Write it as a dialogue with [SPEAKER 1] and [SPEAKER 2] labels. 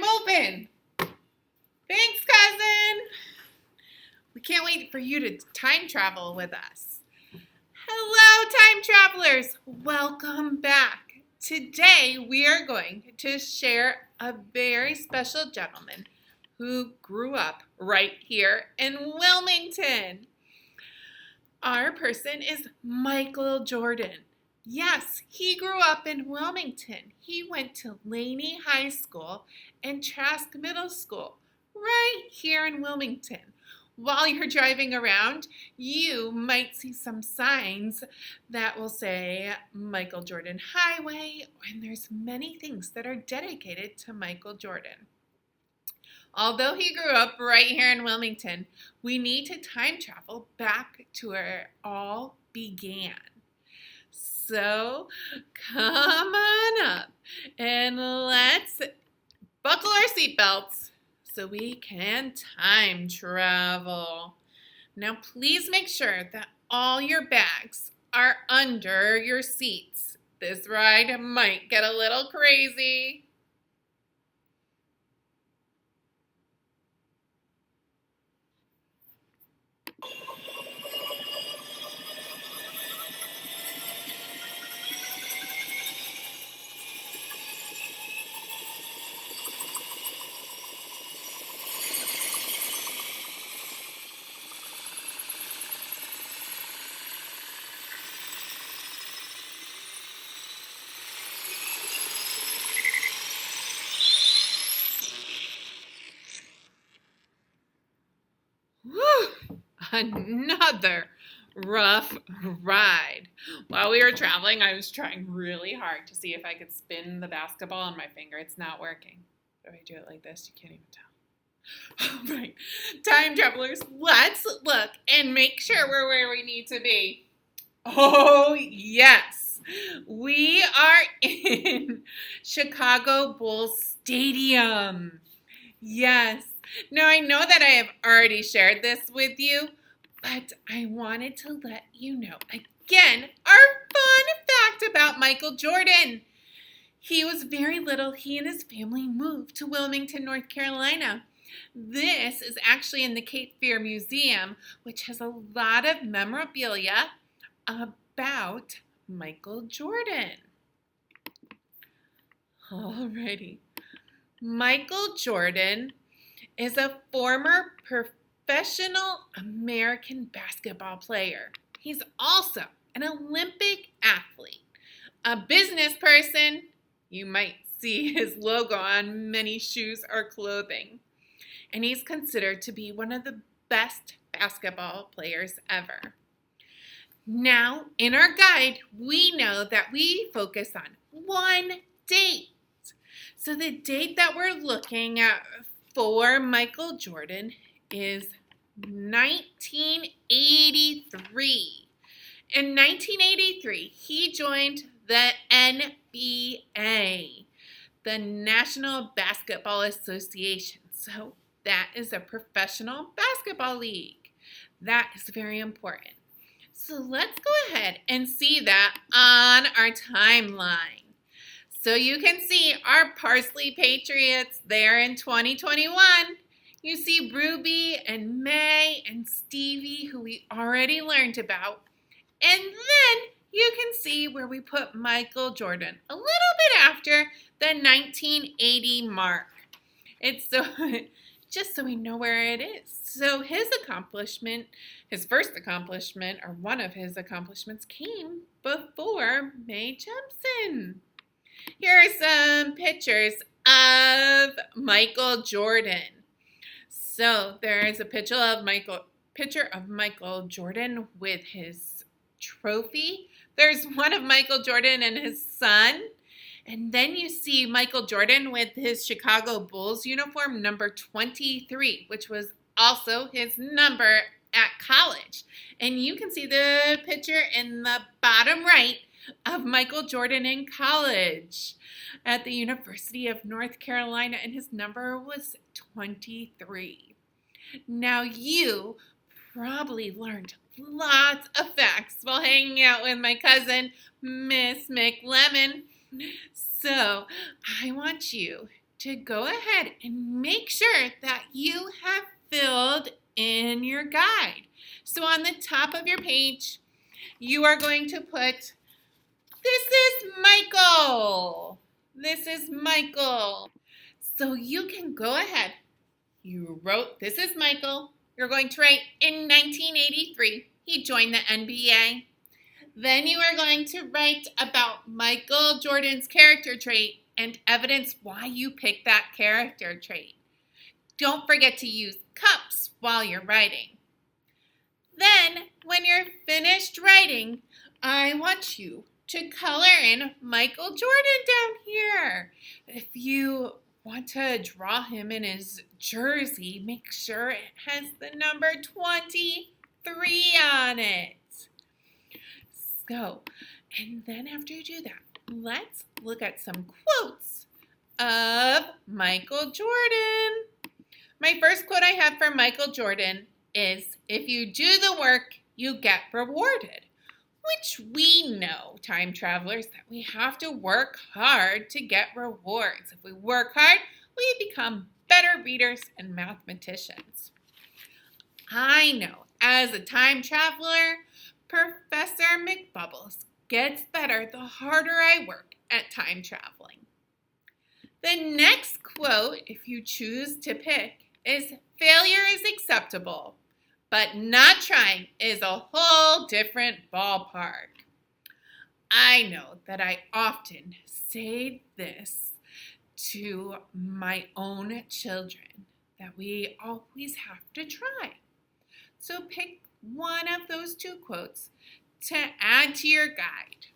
[SPEAKER 1] open. Thanks, cousin. We can't wait for you to time travel with us. Hello, time travelers. Welcome back. Today, we are going to share a very special gentleman who grew up right here in Wilmington. Our person is Michael Jordan. Yes, he grew up in Wilmington. He went to Laney High School and Trask Middle School, right here in Wilmington. While you're driving around, you might see some signs that will say Michael Jordan Highway, and there's many things that are dedicated to Michael Jordan. Although he grew up right here in Wilmington, we need to time travel back to where it all began. So come on up and let's buckle our seatbelts so we can time travel. Now please make sure that all your bags are under your seats. This ride might get a little crazy. Whew, another rough ride. While we were traveling, I was trying really hard to see if I could spin the basketball on my finger. It's not working. If I do it like this, you can't even tell. All right, time travelers, let's look and make sure we're where we need to be. Oh, yes. We are in Chicago Bulls Stadium. Yes. Now, I know that I have already shared this with you, but I wanted to let you know again our fun fact about Michael Jordan. He was very little. He and his family moved to Wilmington, North Carolina. This is actually in the Cape Fear Museum, which has a lot of memorabilia about Michael Jordan. Alrighty. Michael Jordan is a former professional American basketball player. He's also an Olympic athlete, a business person. You might see his logo on many shoes or clothing. And he's considered to be one of the best basketball players ever. Now, in our guide, we know that we focus on one date. So the date that we're looking at for Michael Jordan is 1983. In 1983, he joined the NBA, the National Basketball Association. So that is a professional basketball league. That is very important. So let's go ahead and see that on our timeline. So you can see our Parsley Patriots there in 2021. You see Ruby and May and Stevie, who we already learned about. And then you can see where we put Michael Jordan, a little bit after the 1980 mark. It's so just so we know where it is. So his first accomplishment, or one of his accomplishments, came before Mae Jemison. Here are some pictures of Michael Jordan. So there is a picture of Michael Jordan with his trophy. There's one of Michael Jordan and his son. And then you see Michael Jordan with his Chicago Bulls uniform, number 23, which was also his number at college. And you can see the picture in the bottom right of Michael Jordan in college at the University of North Carolina, and his number was 23. Now, you probably learned lots of facts while hanging out with my cousin, Miss McLemmon. So I want you to go ahead and make sure that you have filled in your guide. So on the top of your page, you are going to put, this is Michael. This is Michael. So you can go ahead. You wrote, this is Michael. You're going to write, in 1983, he joined the NBA. Then you are going to write about Michael Jordan's character trait and evidence why you picked that character trait. Don't forget to use cups while you're writing. Then, when you're finished writing, I want you to color in Michael Jordan down here. If you want to draw him in his jersey, make sure it has the number 23 on it. So, and then after you do that, let's look at some quotes of Michael Jordan. My first quote I have for Michael Jordan is, if you do the work, you get rewarded. Which we know, time travelers, that we have to work hard to get rewards. If we work hard, we become better readers and mathematicians. I know, as a time traveler, Professor McBubbles gets better the harder I work at time traveling. The next quote, if you choose to pick, is, failure is acceptable, but not trying is a whole different ballpark. I know that I often say this to my own children, that we always have to try. So pick one of those two quotes to add to your guide.